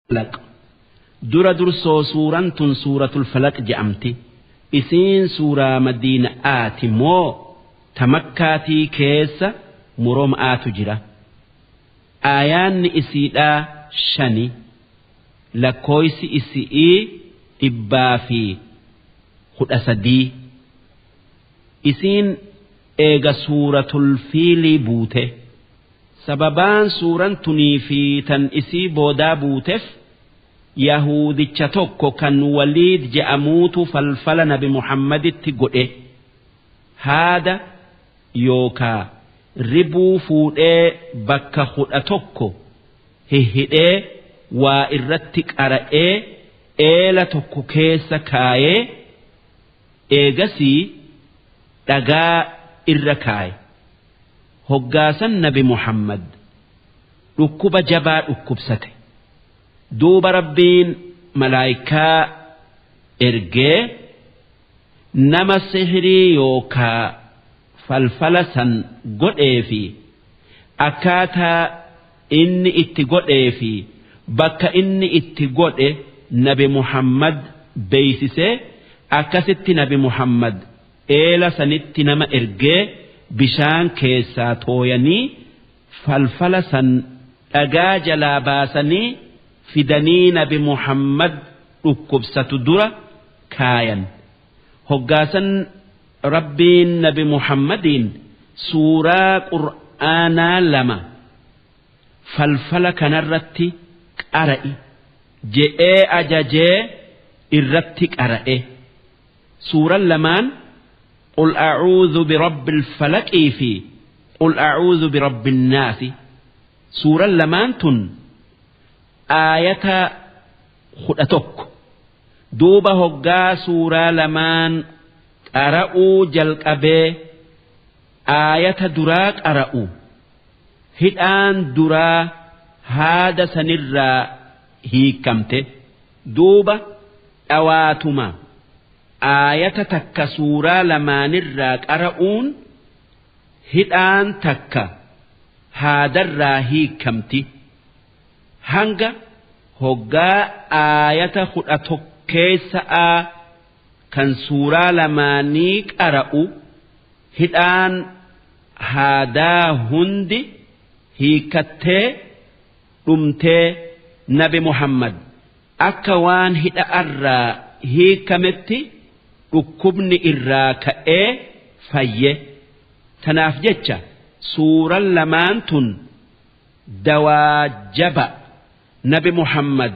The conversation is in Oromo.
falaq dura dursoo suuraan tun suuratul falaq jedhamti isiin suuraa madiinaati moo tamakkaatii keessa muroom'aatu jira aayaanni isiidhaa 5 lakkooysi isii 113 isiin eega suuratul fiilii buute sababaan suuraan tunii fi tan isii boodaa buuteef yahudicha tokko kan waliid je'amuutu falfala nabi muhammaditti godhe haada yookaa ribuu fuudhee bakka 11 hihhidhee waa irratti qara'ee eela tokko keessa kaayee eegasii dhagaa irra kaaye hoggaasan nabi muhammad dhukkuba jabaa dhukkubsate duuba rabbiin malaayikaa ergee nama sihirii yookaa falfala san godhee fi akkaataa inni itti godhee fi bakka inni itti godhe nabi muhammad beeysisee akkasitti nabi muhammad eela sanitti nama ergee bishaan keessaa tooyanii falfala san dhagaa jalaa baasanii fidanii nabi muhammad dhukkubsatu dura kaayan hoggaasan rabbiin nabi muhammadiin suuraa qur'aanaa 2 falfala kanarratti qara'i je'ee ajajee irratti qara'e suuraan lamaan قل أعوذ برب الفلق في قل أعوذ برب الناس سورة لمانتن آية خدتك دوبا هقا سورة لمان أرأوا جلق أبي آية دراك أرأوا هدآن درا هذا سنرى هيكمته دوبا أواتما aayata takka suuraa lamaanirraa qara'uun hidhaan takka haadarraa hiikamti hanga hoggaa aayata 11 keessaa kan suuraa lamaanii qara'u hidhaan haadaa hundi hiikattee dhumtee nabi muhammad akka waan hidha'arraa hiikametti dhukkubni irraa ka'ee fayye tanaaf jecha suuraan lamaan tun dawaa jaba nabi muhammad